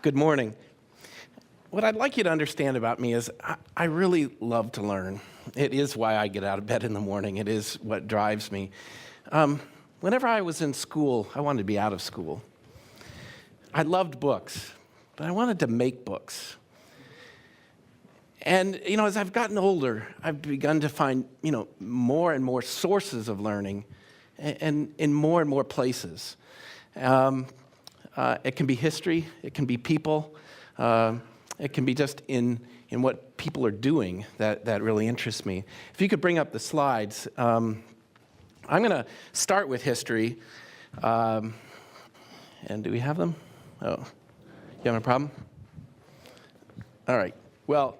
Good morning. What I'd like you to understand about me is I really love to learn. It is why I get out of bed in the morning. It is what drives me. Whenever I was in school, I wanted to be out of school. I loved books, but I wanted to make books. And, as I've gotten older, I've begun to find, more and more sources of learning and in more and more places. It can be history, it can be people, it can be just in what people are doing that really interests me. If you could bring up the slides, I'm going to start with history. And do we have them? Oh, you have a problem? All right. Well,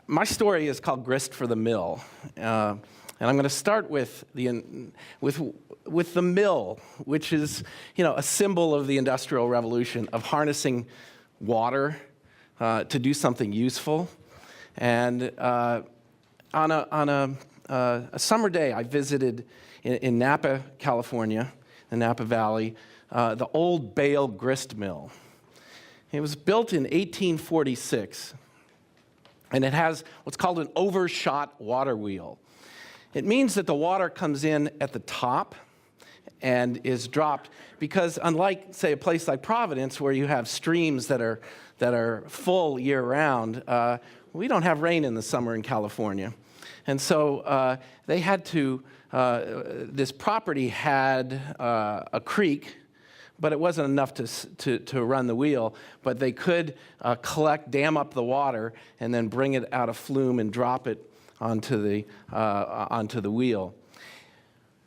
my story is called Grist for the Mill. And I'm going to start with the mill, which is, a symbol of the Industrial Revolution, of harnessing water to do something useful. And on a summer day, I visited in Napa, California, the Napa Valley, the old Bale grist mill. It was built in 1846, and it has what's called an overshot water wheel. It means that the water comes in at the top and is dropped because, unlike, say, a place like Providence where you have streams that are full year-round, we don't have rain in the summer in California. And so they had to, this property had a creek, but it wasn't enough to run the wheel. But they could dam up the water, and then bring it out of flume and drop it onto the wheel.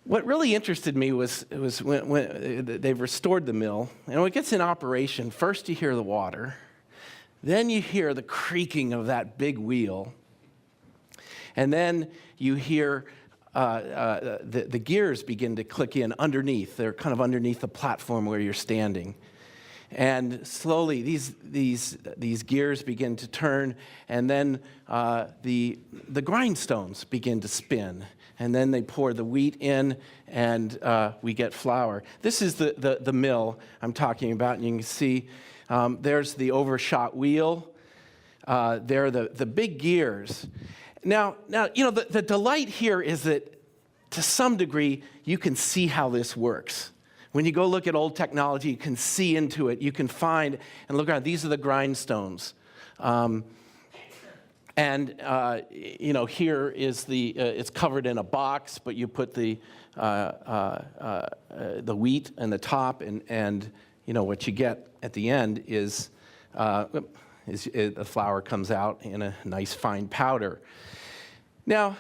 What really interested me was when they've restored the mill, and when it gets in operation, first you hear the water, then you hear the creaking of that big wheel, and then you hear the gears begin to click in underneath. They're kind of underneath the platform where you're standing. And slowly, these gears begin to turn, and then the grindstones begin to spin. And then they pour the wheat in, and we get flour. This is the mill I'm talking about, and you can see there's the overshot wheel. There are the big gears. Now, the delight here is that, to some degree, you can see how this works. When you go look at old technology, you can see into it. You can find and look around. These are the grindstones. Here is it's covered in a box, but you put the wheat in the top, and what you get at the end is the flour comes out in a nice fine powder. Now,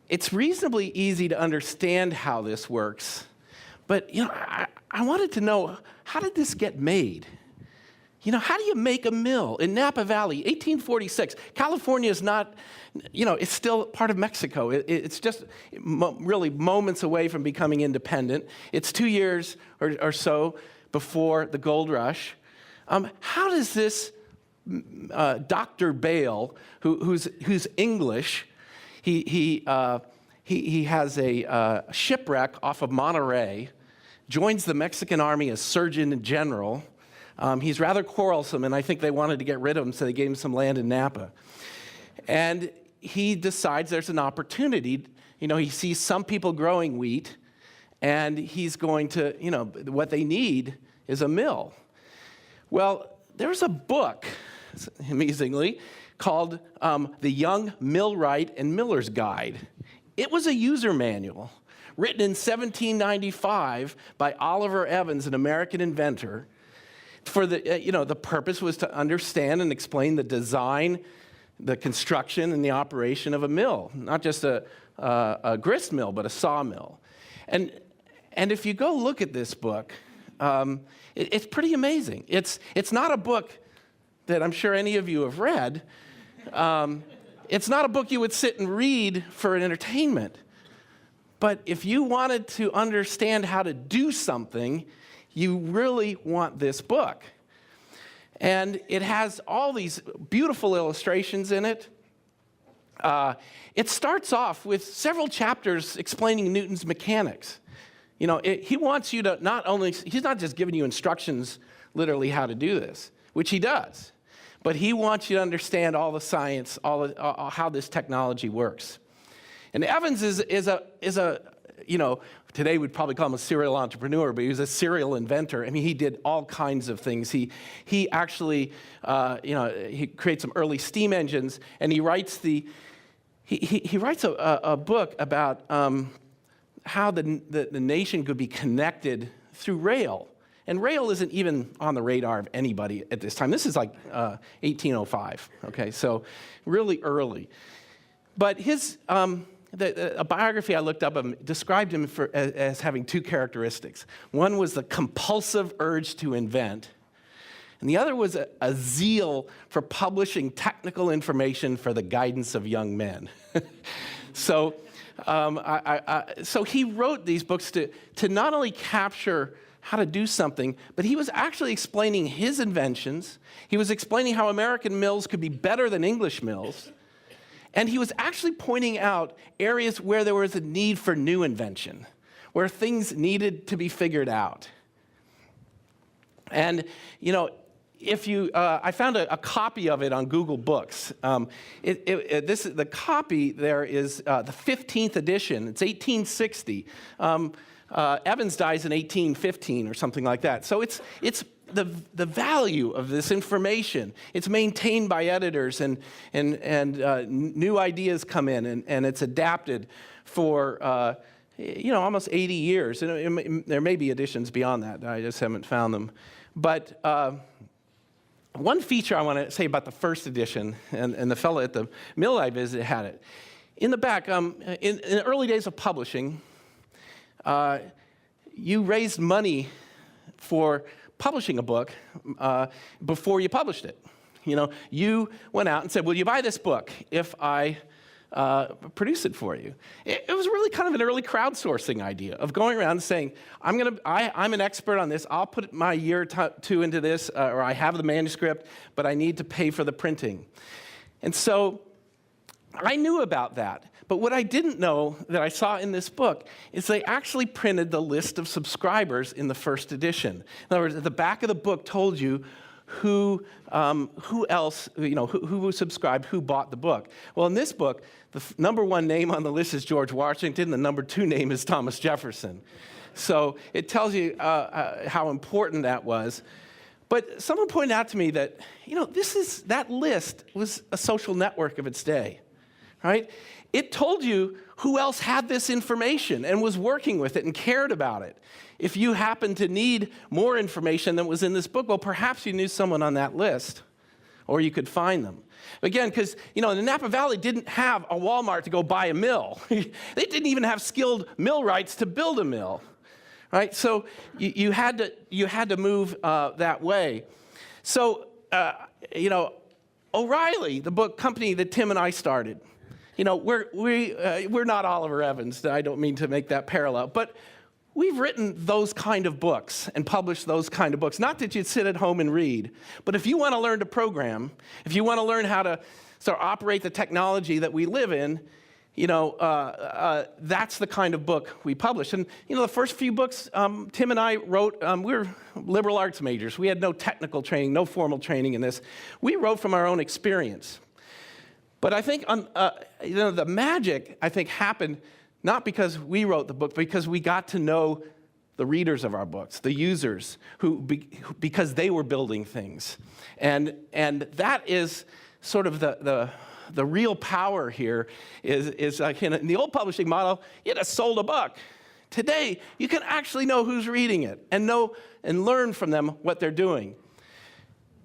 it's reasonably easy to understand how this works, but I wanted to know, how did this get made? How do you make a mill in Napa Valley, 1846? California is not, it's still part of Mexico. It's just really moments away from becoming independent. It's 2 years or so before the gold rush. How does this Dr. Bale, who's English, he has a shipwreck off of Monterey, joins the Mexican army as Surgeon General. He's rather quarrelsome, and I think they wanted to get rid of him, so they gave him some land in Napa. And he decides there's an opportunity. He sees some people growing wheat, and he's going to, what they need is a mill. Well, there's a book, amazingly, called The Young Millwright and Miller's Guide. It was a user manual written in 1795 by Oliver Evans, an American inventor. For the purpose was to understand and explain the design, the construction, and the operation of a mill, not just a grist mill, but a sawmill. And if you go look at this book, it's pretty amazing. It's not a book that I'm sure any of you have read. It's not a book you would sit and read for an entertainment. But if you wanted to understand how to do something, you really want this book. And it has all these beautiful illustrations in it. It starts off with several chapters explaining Newton's mechanics. He wants you to he's not just giving you instructions literally how to do this, which he does, but he wants you to understand all the science, how this technology works. And Evans is a today we'd probably call him a serial entrepreneur, but he was a serial inventor. I mean, he did all kinds of things. He actually, he creates some early steam engines, and he writes he writes a book about how the nation could be connected through rail. And rail isn't even on the radar of anybody at this time. This is like 1805, okay? So really early. But his, a biography I looked up of him described him as having two characteristics. One was the compulsive urge to invent, and the other was a zeal for publishing technical information for the guidance of young men. So he wrote these books to not only capture how to do something, but he was actually explaining his inventions. He was explaining how American mills could be better than English mills. And he was actually pointing out areas where there was a need for new invention, where things needed to be figured out. And, I found a copy of it on Google Books. The copy there is the 15th edition. It's 1860. Evans dies in 1815 or something like that. So it's the value of this information. It's maintained by editors, and new ideas come in, and it's adapted for almost 80 years. And there may be editions beyond that. I just haven't found them. But one feature I want to say about the first edition, and the fellow at the mill I visited had it. In the back, in the early days of publishing, you raised money for publishing a book before you published it. You went out and said, will you buy this book if I produce it for you? It was really kind of an early crowdsourcing idea of going around and saying, I'm an expert on this. I'll put my year or two into this, or I have the manuscript, but I need to pay for the printing. And so I knew about that. But what I didn't know that I saw in this book is they actually printed the list of subscribers in the first edition. In other words, at the back of the book told you who else, who subscribed, who bought the book. Well, in this book, the number one name on the list is George Washington. The number two name is Thomas Jefferson. So it tells you how important that was. But someone pointed out to me that, that list was a social network of its day, right? It told you who else had this information and was working with it and cared about it. If you happened to need more information than was in this book, well, perhaps you knew someone on that list, or you could find them. Again, because, the Napa Valley didn't have a Walmart to go buy a mill. They didn't even have skilled millwrights to build a mill, right? So you had to move that way. So, O'Reilly, the book company that Tim and I started, we're not Oliver Evans. I don't mean to make that parallel, but we've written those kind of books and published those kind of books. Not that you'd sit at home and read, but if you want to learn to program, if you want to learn how to operate the technology that we live in, that's the kind of book we publish. And, the first few books Tim and I wrote, we were liberal arts majors. We had no technical training, no formal training in this. We wrote from our own experience. But I think the magic, happened not because we wrote the book, but because we got to know the readers of our books, the users, because they were building things. And that is sort of the real power here is like in the old publishing model, you just sold a book. Today, you can actually know who's reading it and know and learn from them what they're doing.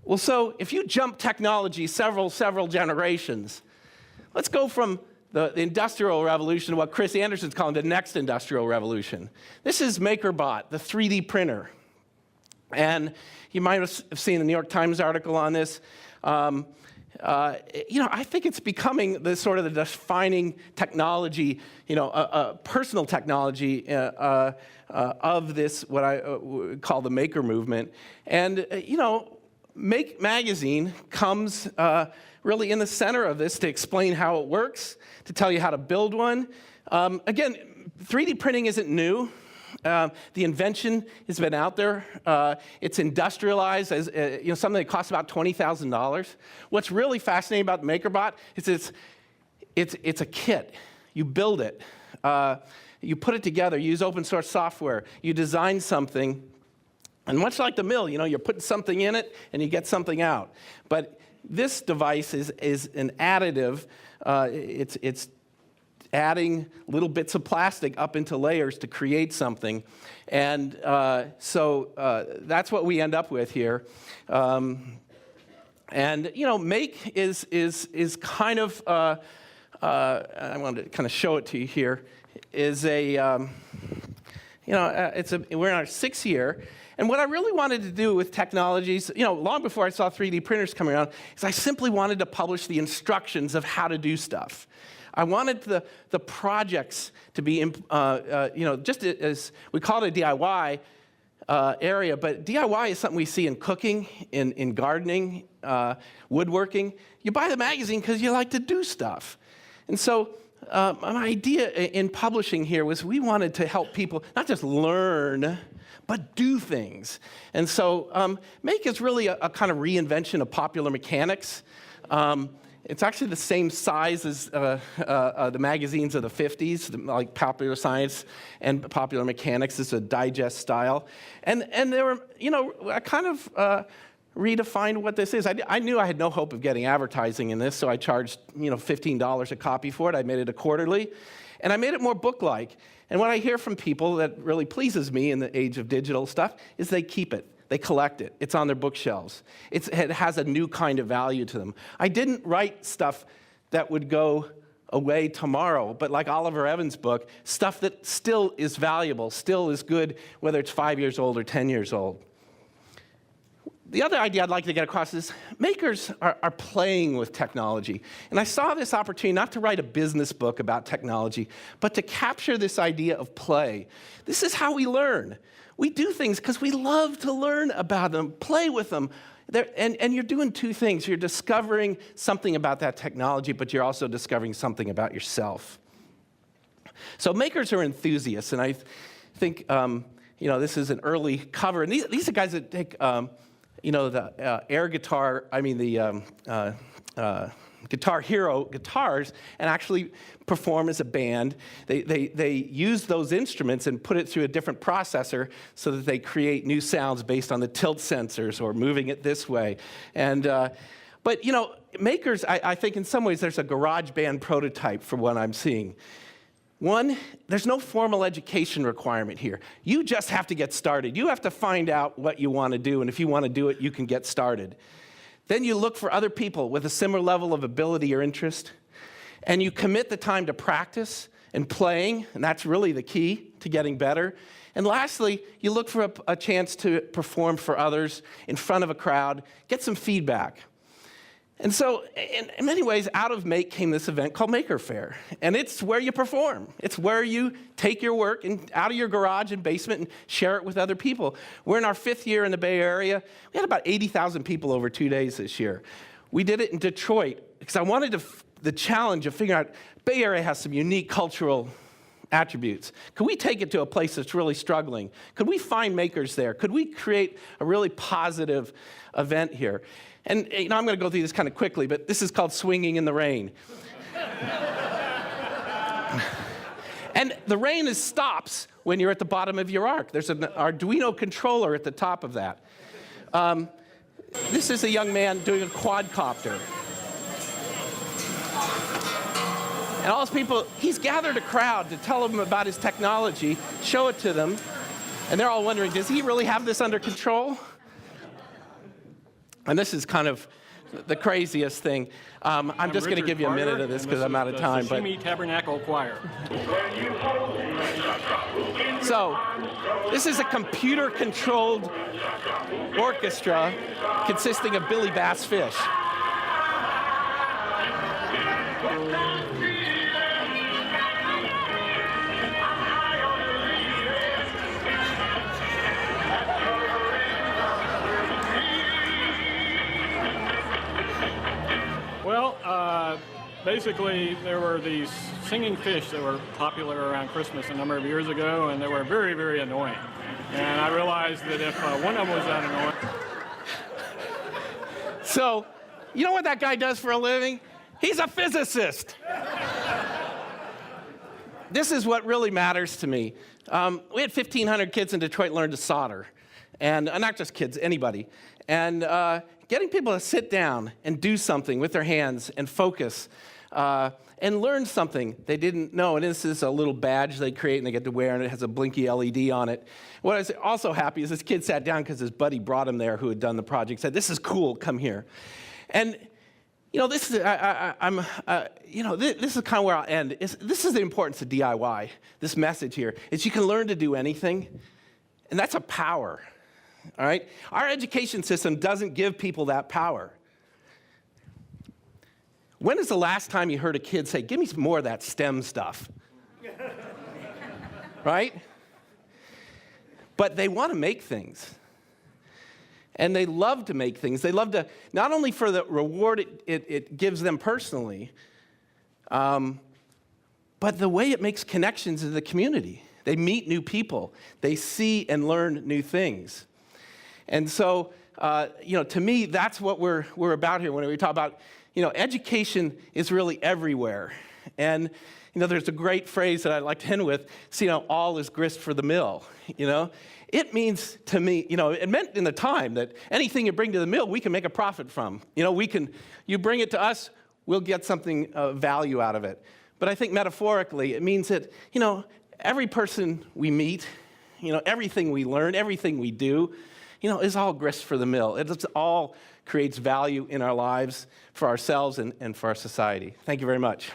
Well, so if you jump technology several generations, let's go from the Industrial Revolution to what Chris Anderson's calling the next Industrial Revolution. This is MakerBot, the 3D printer. And you might have seen the New York Times article on this. I think it's becoming the sort of the defining technology, personal technology of this, what I call the maker movement. And, Make Magazine comes really in the center of this to explain how it works, to tell you how to build one. Again, 3D printing isn't new. The invention has been out there. It's industrialized as something that costs about $20,000. What's really fascinating about the MakerBot is it's a kit. You build it. You put it together. You use open source software. You design something. And much like the mill, you're putting something in it and you get something out. But this device is an additive. It's adding little bits of plastic up into layers to create something. And so that's what we end up with here. And make is kind of, I wanted to kind of show it to you here, is we're in our 6th year. And what I really wanted to do with technologies, long before I saw 3D printers coming around, is I simply wanted to publish the instructions of how to do stuff. I wanted the projects to be, just as we call it a DIY area, but DIY is something we see in cooking, in gardening, woodworking. You buy the magazine because you like to do stuff. And so my idea in publishing here was we wanted to help people not just learn, but do things. And so Make is really a kind of reinvention of popular mechanics. It's actually the same size as the magazines of the 50s, like Popular Science and Popular Mechanics. It's a digest style. And there were, I kind of redefined what this is. I knew I had no hope of getting advertising in this, so I charged, $15 a copy for it. I made it a quarterly. And I made it more book-like. And what I hear from people that really pleases me in the age of digital stuff is they keep it. They collect it. It's on their bookshelves. It has a new kind of value to them. I didn't write stuff that would go away tomorrow, but like Oliver Evans' book, stuff that still is valuable, still is good, whether it's 5 years old or 10 years old. The other idea I'd like to get across is makers are playing with technology. And I saw this opportunity not to write a business book about technology, but to capture this idea of play. This is how we learn. We do things because we love to learn about them, play with them. And you're doing two things. You're discovering something about that technology, but you're also discovering something about yourself. So makers are enthusiasts, and I think this is an early cover. And these are guys that take the air guitar, Guitar Hero guitars, and actually perform as a band. They use those instruments and put it through a different processor so that they create new sounds based on the tilt sensors or moving it this way. And but makers, I think in some ways there's a garage band prototype for what I'm seeing. One, there's no formal education requirement here. You just have to get started. You have to find out what you want to do, and if you want to do it, you can get started. Then you look for other people with a similar level of ability or interest, and you commit the time to practice and playing, and that's really the key to getting better. And lastly, you look for a chance to perform for others in front of a crowd, get some feedback. And so, in many ways, out of Make came this event called Maker Faire. And it's where you perform. It's where you take your work out of your garage and basement and share it with other people. We're in our 5th year in the Bay Area. We had about 80,000 people over 2 days this year. We did it in Detroit because I wanted the challenge of figuring out Bay Area has some unique cultural attributes. Could we take it to a place that's really struggling? Could we find makers there? Could we create a really positive event here? And I'm going to go through this kind of quickly, but this is called Swinging in the Rain. And the rain stops when you're at the bottom of your arc. There's an Arduino controller at the top of that. This is a young man doing a quadcopter. And all those people, he's gathered a crowd to tell them about his technology, show it to them, and they're all wondering, does he really have this under control? And this is kind of the craziest thing. I'm just going to give you a minute of this because I'm out of time. But Tabernacle Choir. So this is a computer-controlled orchestra consisting of Billy Bass fish. Well, basically, there were these singing fish that were popular around Christmas a number of years ago, and they were very, very annoying. And I realized that if one of them was that annoying... So, you know what that guy does for a living? He's a physicist. This is what really matters to me. We had 1,500 kids in Detroit learn to solder. And not just kids, anybody. And getting people to sit down and do something with their hands and focus and learn something they didn't know. And this is a little badge they create and they get to wear, and it has a blinky LED on it. What I was also happy is this kid sat down because his buddy brought him there who had done the project, said, "This is cool, come here." And this is this is kind of where I'll end. This is the importance of DIY. This message here is you can learn to do anything, and that's a power. All right? Our education system doesn't give people that power. When is the last time you heard a kid say, "Give me some more of that STEM stuff"? Right? But they want to make things. And they love to make things. They love to, not only for the reward it gives them personally, but the way it makes connections in the community. They meet new people. They see and learn new things. And so, to me, that's what we're about here when we talk about, education is really everywhere. And, there's a great phrase that I'd like to end with, all is grist for the mill, It means to me, it meant in the time that anything you bring to the mill, we can make a profit from. You bring it to us, we'll get something of value out of it. But I think metaphorically, it means that, every person we meet, everything we learn, everything we do, is all grist for the mill. It all creates value in our lives for ourselves and for our society. Thank you very much.